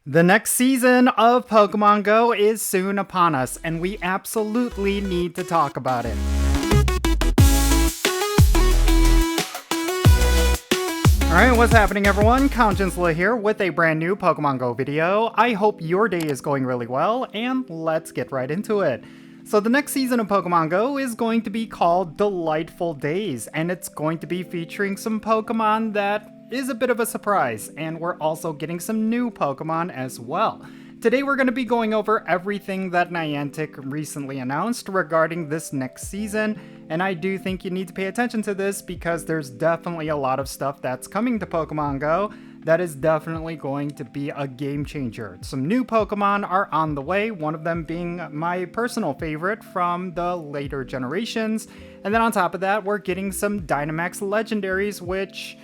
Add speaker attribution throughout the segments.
Speaker 1: The next season of Pokemon Go is soon upon us, and we absolutely need to talk about it. Alright, what's happening everyone? Count Jinsula here with a brand new Pokemon Go video. I hope your day is going really well, and let's get right into it. So the next season of Pokemon Go is going to be called Delightful Days, and it's going to be featuring some Pokemon that is a bit of a surprise, and we're also getting some new Pokemon as well. Today we're going to be going over everything that Niantic recently announced regarding this next season, and I do think you need to pay attention to this because there's definitely a lot of stuff that's coming to Pokemon Go that is definitely going to be a game changer. Some new Pokemon are on the way, one of them being my personal favorite from the later generations, and then on top of that we're getting some Dynamax legendaries, which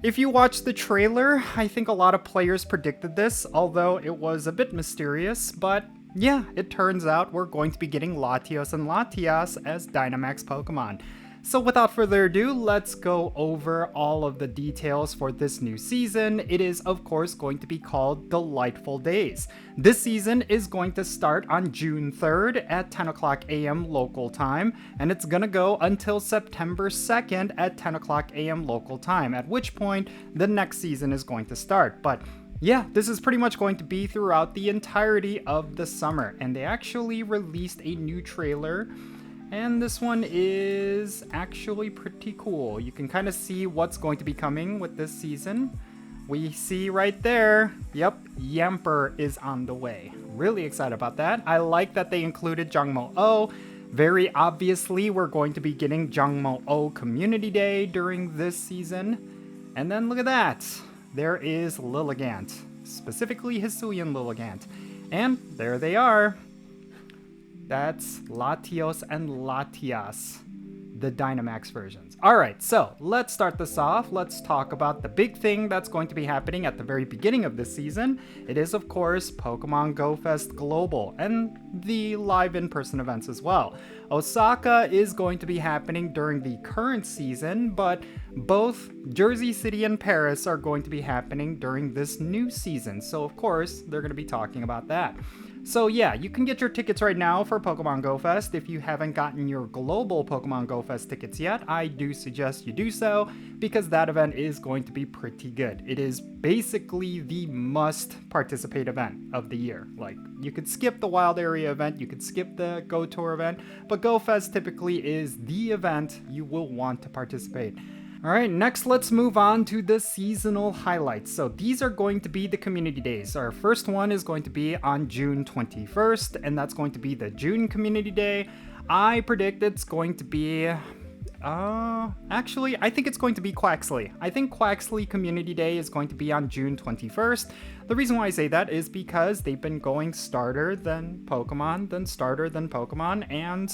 Speaker 1: if you watch the trailer, I think a lot of players predicted this, although it was a bit mysterious, but yeah, it turns out we're going to be getting Latios and Latias as Dynamax Pokemon. So without further ado, let's go over all of the details for this new season. It is of course going to be called Delightful Days. This season is going to start on June 3rd at 10 o'clock a.m. local time, and it's gonna go until September 2nd at 10 o'clock a.m. local time, at which point the next season is going to start. But yeah, this is pretty much going to be throughout the entirety of the summer, and they actually released a new trailer. And this one is actually pretty cool. You can kind of see what's going to be coming with this season. We see right there, yep, Yamper is on the way. Really excited about that. I like that they included Jangmo-O. Very obviously, we're going to be getting Jangmo-O Community Day during this season. And then look at that. There is Lilligant, specifically Hisuian Lilligant. And there they are. That's Latios and Latias, the Dynamax versions. Alright, so let's start this off. Let's talk about the big thing that's going to be happening at the very beginning of this season. It is, of course, Pokemon GO Fest Global and the live in-person events as well. Osaka is going to be happening during the current season, but both Jersey City and Paris are going to be happening during this new season. So, of course, they're going to be talking about that. So yeah, you can get your tickets right now for Pokemon GO Fest. If you haven't gotten your global Pokemon GO Fest tickets yet, I do suggest you do so because that event is going to be pretty good. It is basically the must participate event of the year. Like, you could skip the Wild Area event, you could skip the Go Tour event, but GO Fest typically is the event you will want to participate. Alright, next let's move on to the seasonal highlights. So these are going to be the community days. Our first one is going to be on June 21st, and that's going to be the June Community Day. I predict it's going to be... actually, I think it's going to be Quaxley. I think Quaxley Community Day is going to be on June 21st. The reason why I say that is because they've been going starter, then Pokemon, then starter, then Pokemon, and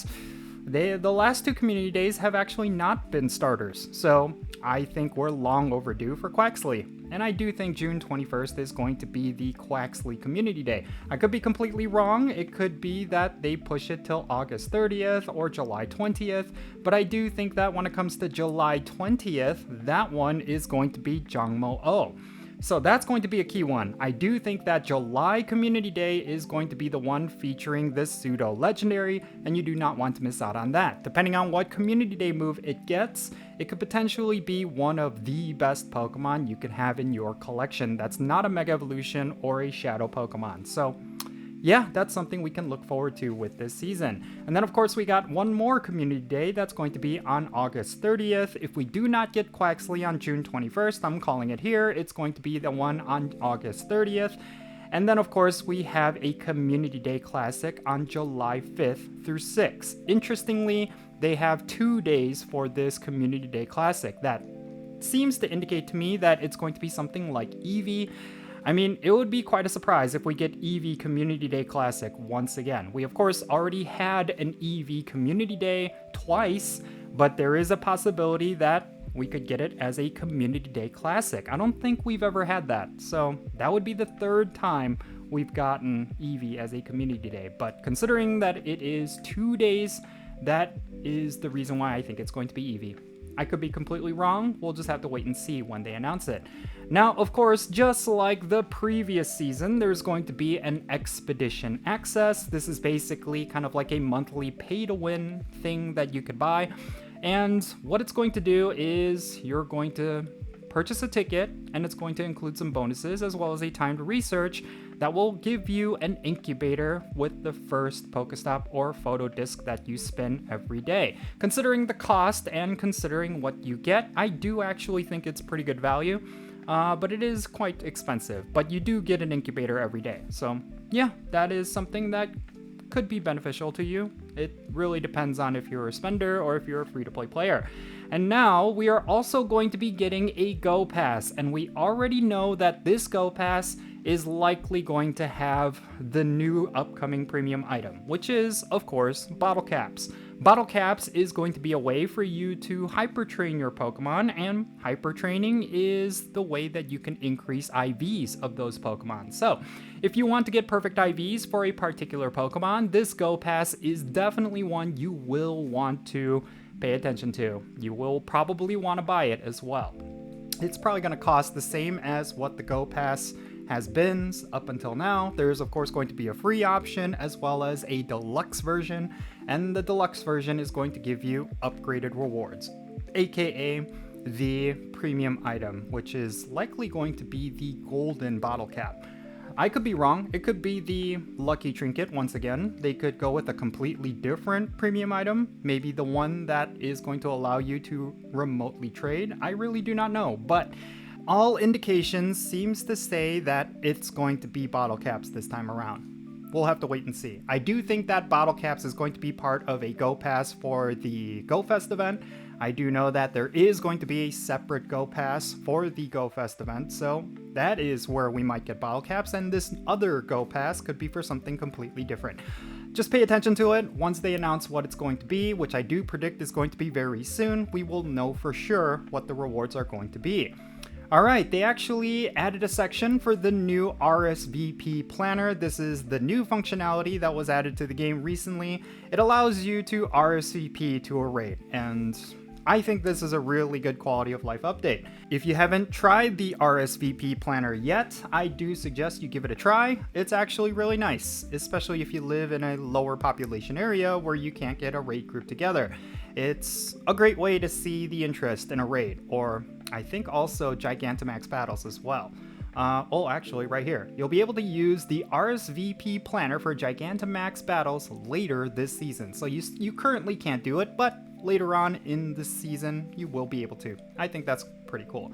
Speaker 1: the last two community days have actually not been starters, so I think we're long overdue for Quaxley. And I do think June 21st is going to be the Quaxley Community Day. I could be completely wrong. It could be that they push it till August 30th or July 20th, but I do think that when it comes to July 20th, that one is going to be Jangmo-O. So that's going to be a key one. I do think that July Community Day is going to be the one featuring this pseudo legendary, and you do not want to miss out on that. Depending on what Community Day move it gets, it could potentially be one of the best Pokemon you can have in your collection that's not a Mega Evolution or a Shadow Pokemon. So yeah, that's something we can look forward to with this season. And then of course we got one more Community Day that's going to be on August 30th. If we do not get Quaxley on June 21st, I'm calling it here. It's going to be the one on August 30th. And then of course we have a Community Day Classic on July 5th through 6th. Interestingly, they have 2 days for this Community Day Classic. That seems to indicate to me that it's going to be something like Eevee. I mean, it would be quite a surprise if we get Eevee Community Day Classic once again. We of course already had an Eevee Community Day twice, but there is a possibility that we could get it as a Community Day Classic. I don't think we've ever had that, so that would be the third time we've gotten Eevee as a Community Day. But considering that it is 2 days, that is the reason why I think it's going to be Eevee. I could be completely wrong. We'll just have to wait and see when they announce it. Now, of course, just like the previous season, there's going to be an expedition access. This is basically kind of like a monthly pay-to-win thing that you could buy. And what it's going to do is you're going to purchase a ticket, and it's going to include some bonuses as well as a timed research that will give you an incubator with the first Pokestop or photo disc that you spin every day. Considering the cost and considering what you get, I do actually think it's pretty good value, but it is quite expensive. But you do get an incubator every day. So yeah, that is something that could be beneficial to you. It really depends on if you're a spender or if you're a free-to-play player. And now we are also going to be getting a Go Pass, and we already know that this Go Pass is likely going to have the new upcoming premium item, which is, of course, bottle caps. Bottle caps is going to be a way for you to hyper train your Pokemon, and hyper training is the way that you can increase IVs of those Pokemon. So if you want to get perfect IVs for a particular Pokemon, this Go Pass is definitely one you will want to pay attention to. You will probably want to buy it as well. It's probably going to cost the same as what the Go Pass has been up until now. There's of course going to be a free option as well as a deluxe version, and the deluxe version is going to give you upgraded rewards, aka the premium item, which is likely going to be the golden bottle cap. I could be wrong. It could be the lucky trinket once again. They could go with a completely different premium item, maybe the one that is going to allow you to remotely trade. I really do not know, but all indications seems to say that it's going to be bottle caps this time around. We'll have to wait and see. I do think that bottle caps is going to be part of a Go Pass for the Go Fest event. I do know that there is going to be a separate Go Pass for the Go Fest event, so that is where we might get bottle caps, and this other Go Pass could be for something completely different. Just pay attention to it. Once they announce what it's going to be, which I do predict is going to be very soon, we will know for sure what the rewards are going to be. Alright, they actually added a section for the new RSVP planner. This is the new functionality that was added to the game recently. It allows you to RSVP to a raid, and I think this is a really good quality of life update. If you haven't tried the RSVP planner yet, I do suggest you give it a try. It's actually really nice, especially if you live in a lower population area where you can't get a raid group together. It's a great way to see the interest in a raid, or I think also Gigantamax battles as well. Actually right here. You'll be able to use the RSVP planner for Gigantamax battles later this season. So you currently can't do it, but later on in the season, you will be able to. I think that's pretty cool.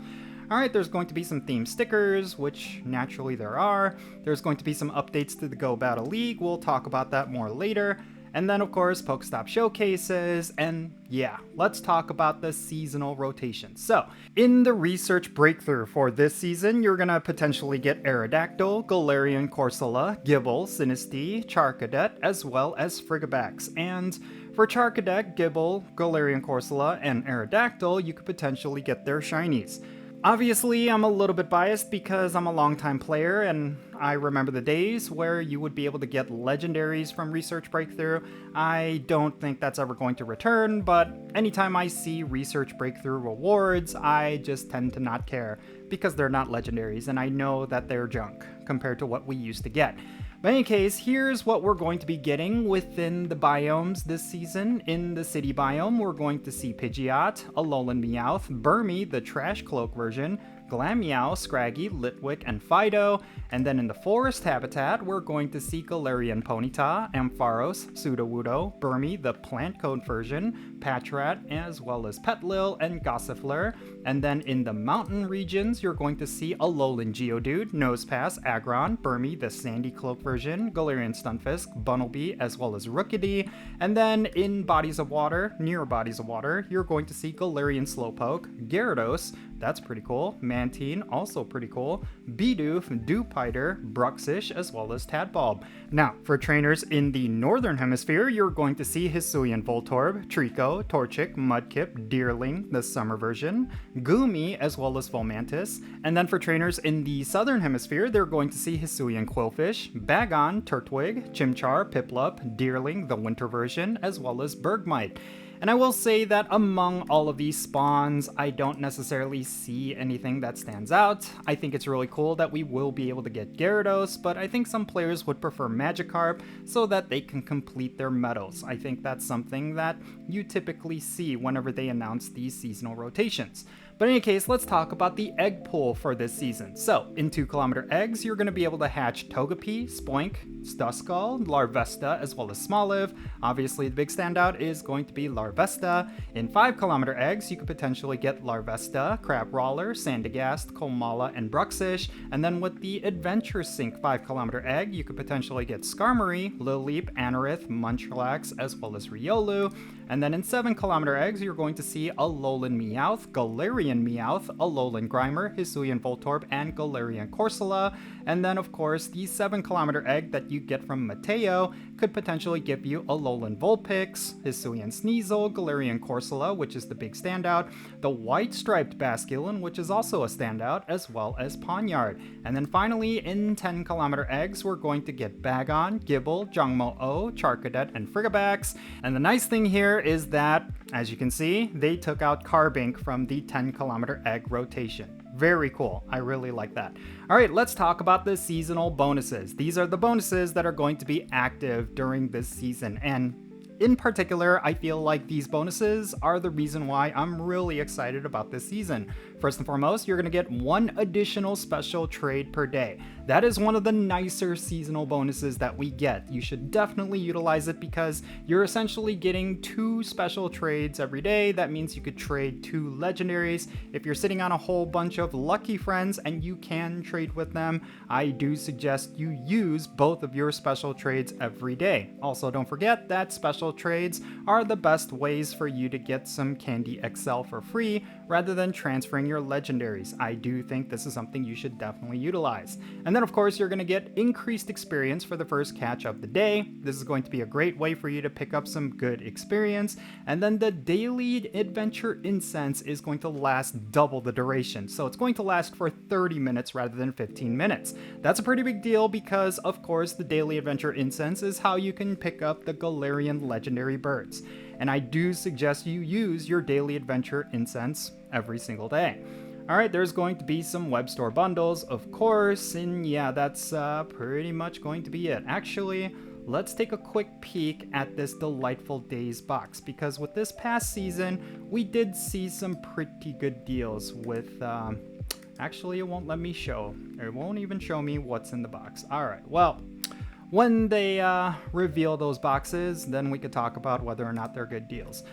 Speaker 1: Alright, there's going to be some theme stickers, which naturally there are. There's going to be some updates to the Go Battle League. We'll talk about that more later. And then, of course, Pokestop showcases, and yeah, let's talk about the seasonal rotation. So, in the research breakthrough for this season, you're gonna potentially get Aerodactyl, Galarian Corsola, Gible, Sinistea, Charcadet, as well as Frigibax. And for Charcadet, Gible, Galarian Corsola, and Aerodactyl, you could potentially get their shinies. Obviously, I'm a little bit biased because I'm a longtime player and I remember the days where you would be able to get legendaries from Research Breakthrough. I don't think that's ever going to return, but anytime I see Research Breakthrough rewards, I just tend to not care because they're not legendaries and I know that they're junk compared to what we used to get. But in any case, here's what we're going to be getting within the biomes this season. In the city biome, we're going to see Pidgeot, Alolan Meowth, Burmy, the Trash Cloak version, Glameow, Scraggy, Litwick, and Fido. And then in the forest habitat, we're going to see Galarian Ponyta, Ampharos, Sudowoodo, Burmy, the Plant Code version, Patrat, as well as Petlil and Gossifleur. And then in the mountain regions, you're going to see Alolan Geodude, Nosepass, Aggron, Burmy, the Sandy Cloak version, Galarian Stunfisk, Bunnelby, as well as Rookidee. And then in bodies of water, near bodies of water, you're going to see Galarian Slowpoke, Gyarados, that's pretty cool, Mantine, also pretty cool, Bidoof, Dewpider, Bruxish, as well as Tadbulb. Now, for trainers in the Northern Hemisphere, you're going to see Hisuian Voltorb, Trico, Torchic, Mudkip, Deerling, the summer version, Goomy, as well as Fomantis. And then for trainers in the Southern Hemisphere, they're going to see Hisuian Quillfish, Bagon, Turtwig, Chimchar, Piplup, Deerling, the winter version, as well as Bergmite. And I will say that among all of these spawns, I don't necessarily see anything that stands out. I think it's really cool that we will be able to get Gyarados, but I think some players would prefer Magikarp so that they can complete their medals. I think that's something that you typically see whenever they announce these seasonal rotations. But in any case, let's talk about the egg pool for this season. So, in 2-kilometer eggs, you're going to be able to hatch Togepi, Spoink, Duskull, Larvesta, as well as Smoliv. Obviously, the big standout is going to be Larvesta. In 5-kilometer eggs, you could potentially get Larvesta, Crabrawler, Sandygast, Komala, and Bruxish. And then with the Adventure Sync 5-kilometer egg, you could potentially get Skarmory, Lileep, Anorith, Munchlax, as well as Riolu. And then in 7-kilometer eggs, you're going to see Alolan Meowth, Galarian Meowth, Alolan Grimer, Hisuian Voltorb, and Galarian Corsola. And then, of course, the 7-kilometer egg that you get from Mateo could potentially give you Alolan Vulpix, Hisuian Sneasel, Galarian Corsola, which is the big standout, the white-striped Basculin, which is also a standout, as well as Pawniard. And then finally, in 10-kilometer eggs, we're going to get Bagon, Gible, Jangmo-O, Charcadet, and Frigibax. And the nice thing here is that, as you can see, they took out Carbink from the 10-kilometer egg rotation. Very cool. I really like that. All right, let's talk about the seasonal bonuses. These are the bonuses that are going to be active during this season. And in particular, I feel like these bonuses are the reason why I'm really excited about this season. First and foremost, you're going to get 1 additional special trade per day. That is one of the nicer seasonal bonuses that we get. You should definitely utilize it because you're essentially getting 2 special trades every day. That means you could trade 2 legendaries. If you're sitting on a whole bunch of lucky friends and you can trade with them, I do suggest you use both of your special trades every day. Also, don't forget that special trades are the best ways for you to get some Candy XL for free rather than transferring your legendaries. I do think this is something you should definitely utilize. And then of course you're going to get increased experience for the first catch of the day. This is going to be a great way for you to pick up some good experience. And then the daily adventure incense is going to last double the duration. So it's going to last for 30 minutes rather than 15 minutes. That's a pretty big deal because of course the daily adventure incense is how you can pick up the Galarian legendary birds. And I do suggest you use your daily adventure incense every single day. Alright, there's going to be some web store bundles, of course, and yeah, that's pretty much going to be it. Actually, let's take a quick peek at this Delightful Days box, because with this past season, we did see some pretty good deals with, actually it won't let me show, it won't even show me what's in the box. Alright, well, when they reveal those boxes, then we could talk about whether or not they're good deals.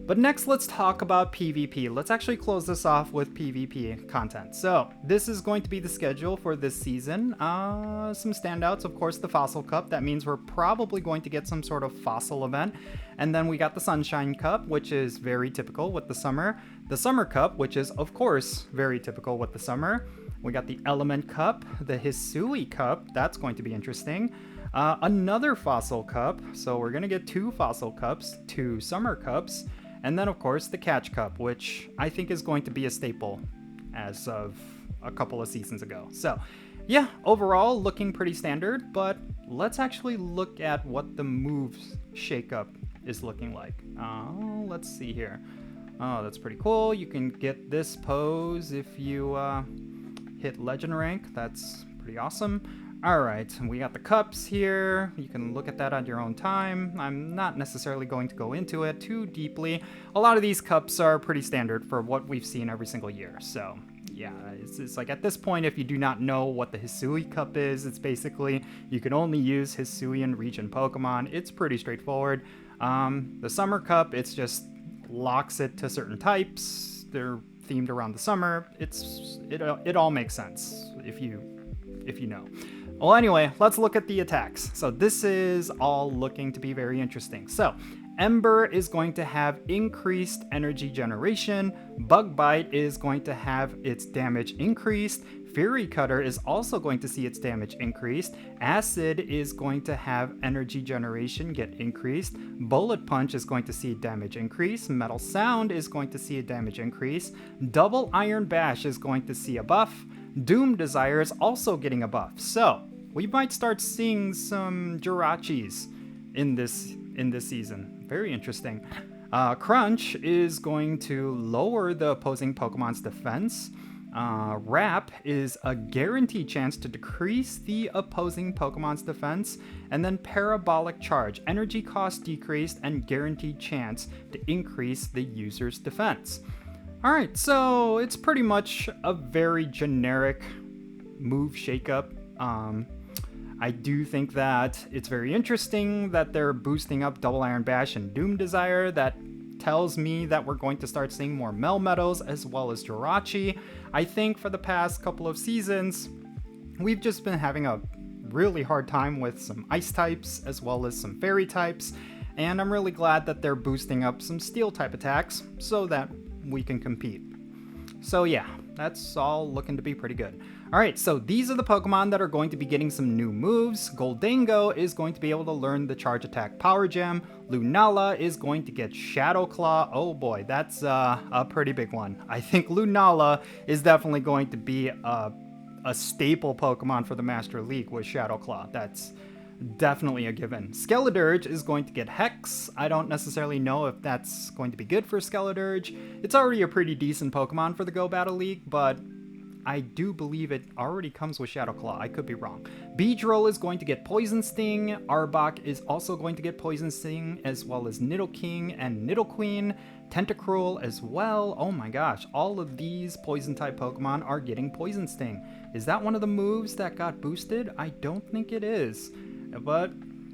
Speaker 1: But next, let's talk about PvP. Let's actually close this off with PvP content. So this is going to be the schedule for this season. Some standouts, of course, the Fossil Cup. That means we're probably going to get some sort of fossil event. And then we got the Sunshine Cup, which is very typical with the summer. The Summer Cup, which is, of course, very typical with the summer. We got the Element Cup, the Hisui Cup. That's going to be interesting. Another Fossil Cup. So we're going to get 2 Fossil Cups, 2 Summer Cups. And then, of course, the Catch Cup, which I think is going to be a staple as of a couple of seasons ago. So, yeah, overall, looking pretty standard, but let's actually look at what the moves shakeup is looking like. Let's see here. Oh, that's pretty cool. You can get this pose if you hit Legend rank. That's pretty awesome. Alright, we got the cups here. You can look at that on your own time. I'm not necessarily going to go into it too deeply. A lot of these cups are pretty standard for what we've seen every single year. So, yeah, it's like at this point, if you do not know what the Hisui Cup is, it's basically you can only use Hisuian region Pokemon. It's pretty straightforward. The Summer Cup, it's just locks it to certain types. They're themed around the summer. It all makes sense if you know. Well, anyway, let's look at the attacks. So this is all looking to be very interesting. So Ember is going to have increased energy generation. Bug Bite is going to have its damage increased. Fury Cutter is also going to see its damage increased. Acid is going to have energy generation get increased. Bullet Punch is going to see damage increase. Metal Sound is going to see a damage increase. Double Iron Bash is going to see a buff. Doom Desire is also getting a buff. So we might start seeing some Jirachis in this season. Very interesting. Crunch is going to lower the opposing Pokemon's defense. Wrap is a guaranteed chance to decrease the opposing Pokemon's defense. And then Parabolic Charge, energy cost decreased and guaranteed chance to increase the user's defense. Alright, so it's pretty much a very generic move shakeup. I do think that it's very interesting that they're boosting up Double Iron Bash and Doom Desire. That tells me that we're going to start seeing more Melmetal as well as Jirachi. I think for the past couple of seasons, we've just been having a really hard time with some Ice types as well as some Fairy types, and I'm really glad that they're boosting up some Steel type attacks so that we can compete. So yeah, that's all looking to be pretty good. Alright, so these are the Pokemon that are going to be getting some new moves. Goldango is going to be able to learn the Charge Attack Power Gem. Lunala is going to get Shadow Claw. Oh boy, that's a pretty big one. I think Lunala is definitely going to be a staple Pokemon for the Master League with Shadow Claw. That's definitely a given. Skeledirge is going to get Hex. I don't necessarily know if that's going to be good for Skeledirge. It's already a pretty decent Pokemon for the Go Battle League, but I do believe it already comes with Shadow Claw. I could be wrong. Beedrill is going to get Poison Sting. Arbok is also going to get Poison Sting, as well as Nidoking and Nidoqueen. Tentacruel as well. Oh my gosh, all of these Poison-type Pokemon are getting Poison Sting. Is that one of the moves that got boosted? I don't think it is. But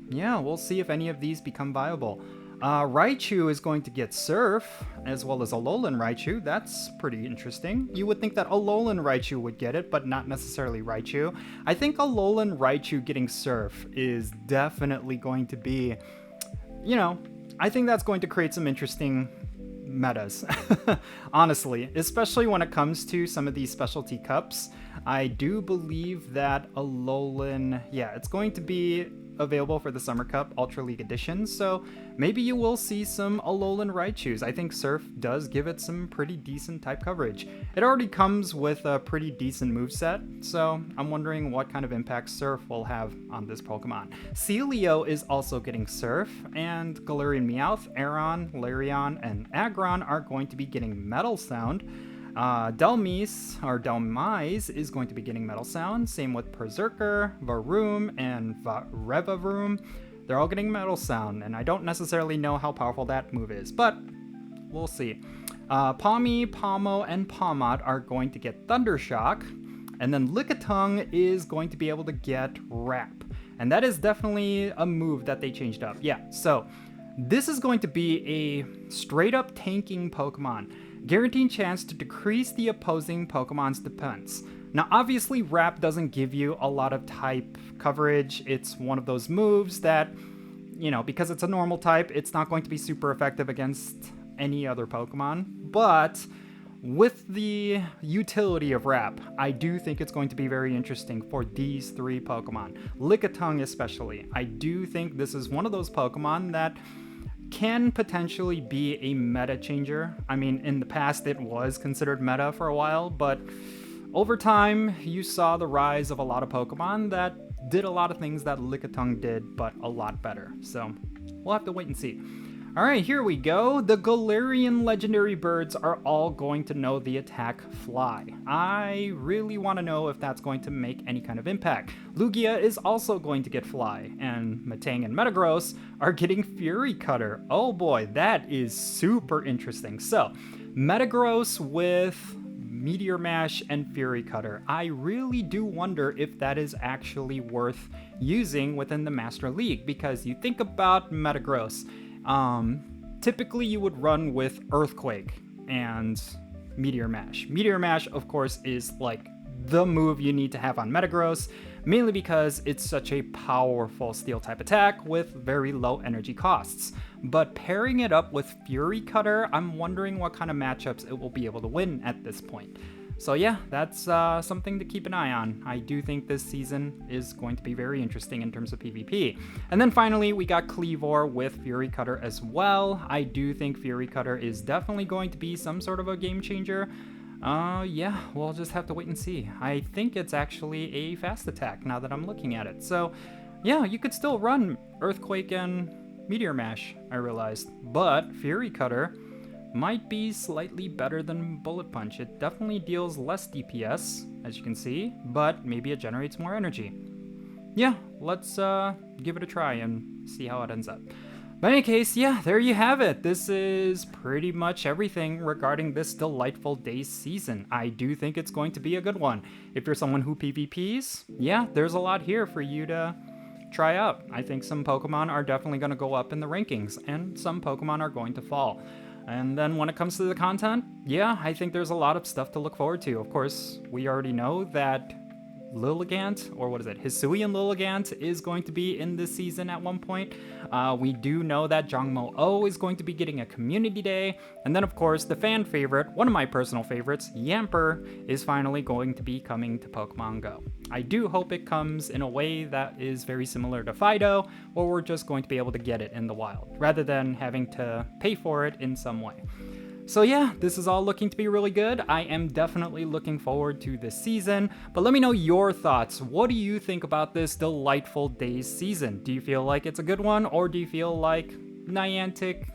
Speaker 1: yeah, we'll see if any of these become viable. Raichu is going to get Surf, as well as Alolan Raichu. That's pretty interesting. You would think that Alolan Raichu would get it, but not necessarily Raichu. I think Alolan Raichu getting Surf is definitely going to be, you know, I think that's going to create some interesting metas, honestly, especially when it comes to some of these specialty cups. I do believe that Alolan, yeah, it's going to be available for the Summer Cup Ultra League Edition, so maybe you will see some Alolan Raichus. I think Surf does give it some pretty decent type coverage. It already comes with a pretty decent moveset, so I'm wondering what kind of impact Surf will have on this Pokemon. Celio is also getting Surf, and Galarian Meowth, Aron, Larion, and Aggron are going to be getting Metal Sound. Delmise is going to be getting Metal Sound. Same with Berserker, Varoom, and Revavroom. They're all getting Metal Sound, and I don't necessarily know how powerful that move is, but we'll see. Pawmi, Pawmo, and Pawmot are going to get Thunder Shock, and then Lickitung is going to be able to get Wrap. And that is definitely a move that they changed up. Yeah, so this is going to be a straight-up tanking Pokemon, guaranteeing chance to decrease the opposing Pokemon's defense. Now, obviously, Wrap doesn't give you a lot of type coverage. It's one of those moves that, you know, because it's a normal type, it's not going to be super effective against any other Pokemon. But with the utility of Wrap, I do think it's going to be very interesting for these three Pokemon. Lickitung especially. I do think this is one of those Pokemon that can potentially be a meta changer. I mean, in the past it was considered meta for a while, but over time you saw the rise of a lot of Pokemon that did a lot of things that Lickitung did, but a lot better. So we'll have to wait and see. Alright, here we go. The Galarian legendary birds are all going to know the attack Fly. I really want to know if that's going to make any kind of impact. Lugia is also going to get Fly, and Metang and Metagross are getting Fury Cutter. Oh boy, that is super interesting. So, Metagross with Meteor Mash and Fury Cutter. I really do wonder if that is actually worth using within the Master League, because you think about Metagross. Typically you would run with Earthquake and Meteor Mash. Meteor Mash, of course, is like the move you need to have on Metagross, mainly because it's such a powerful Steel type attack with very low energy costs. But pairing it up with Fury Cutter, I'm wondering what kind of matchups it will be able to win at this point. So yeah, that's something to keep an eye on. I do think this season is going to be very interesting in terms of PvP. And then finally, we got Kleavor with Fury Cutter as well. I do think Fury Cutter is definitely going to be some sort of a game changer. Yeah, we'll just have to wait and see. I think it's actually a fast attack now that I'm looking at it. So yeah, you could still run Earthquake and Meteor Mash, I realized. But Fury Cutter might be slightly better than Bullet Punch. It definitely deals less DPS, as you can see, but maybe it generates more energy. Yeah, let's give it a try and see how it ends up. But in any case, yeah, there you have it. This is pretty much everything regarding this delightful Days season. I do think it's going to be a good one. If you're someone who PvPs, yeah, there's a lot here for you to try out. I think some Pokemon are definitely going to go up in the rankings, and some Pokemon are going to fall. And then when it comes to the content, yeah, I think there's a lot of stuff to look forward to. Of course, we already know that Lilligant, or what is it, Hisuian Lilligant is going to be in this season at one point. We do know that Jangmo-O is going to be getting a community day. And then of course, the fan favorite, one of my personal favorites, Yamper, is finally going to be coming to Pokemon Go. I do hope it comes in a way that is very similar to Fido, or we're just going to be able to get it in the wild, rather than having to pay for it in some way. So yeah, this is all looking to be really good. I am definitely looking forward to this season, but let me know your thoughts. What do you think about this delightful Days season? Do you feel like it's a good one, or do you feel like Niantic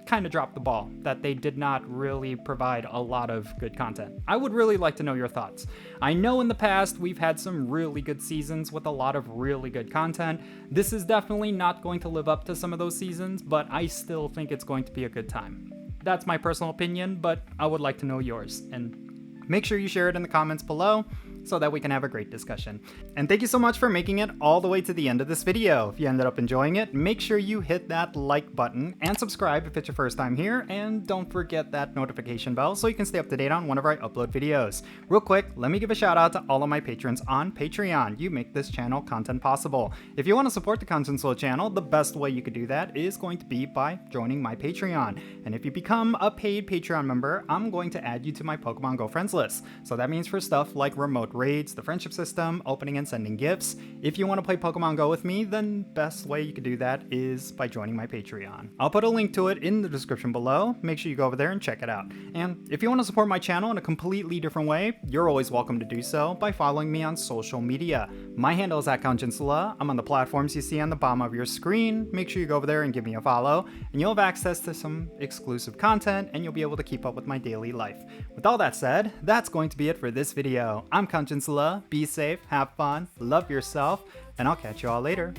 Speaker 1: kind of dropped the ball, that they did not really provide a lot of good content? I would really like to know your thoughts. I know in the past we've had some really good seasons with a lot of really good content. This is definitely not going to live up to some of those seasons, but I still think it's going to be a good time. That's my personal opinion, but I would like to know yours. And make sure you share it in the comments below so that we can have a great discussion. And thank you so much for making it all the way to the end of this video. If you ended up enjoying it, make sure you hit that like button and subscribe if it's your first time here, and don't forget that notification bell so you can stay up to date on whenever I upload videos. Real quick, let me give a shout out to all of my patrons on Patreon. You make this channel content possible. If you want to support the Jinsula channel, the best way you could do that is going to be by joining my Patreon. And if you become a paid Patreon member, I'm going to add you to my Pokemon Go friends list. So that means for stuff like remote raids, the friendship system, opening and sending gifts. If you want to play Pokemon Go with me, then best way you could do that is by joining my Patreon. I'll put a link to it in the description below. Make sure you go over there and check it out. And if you want to support my channel in a completely different way, you're always welcome to do so by following me on social media. My handle is @Jinsula. I'm on the platforms you see on the bottom of your screen. Make sure you go over there and give me a follow, and you'll have access to some exclusive content, and you'll be able to keep up with my daily life. With all that said, that's going to be it for this video. I'm Jinsula. Be safe, have fun, love yourself, and I'll catch you all later.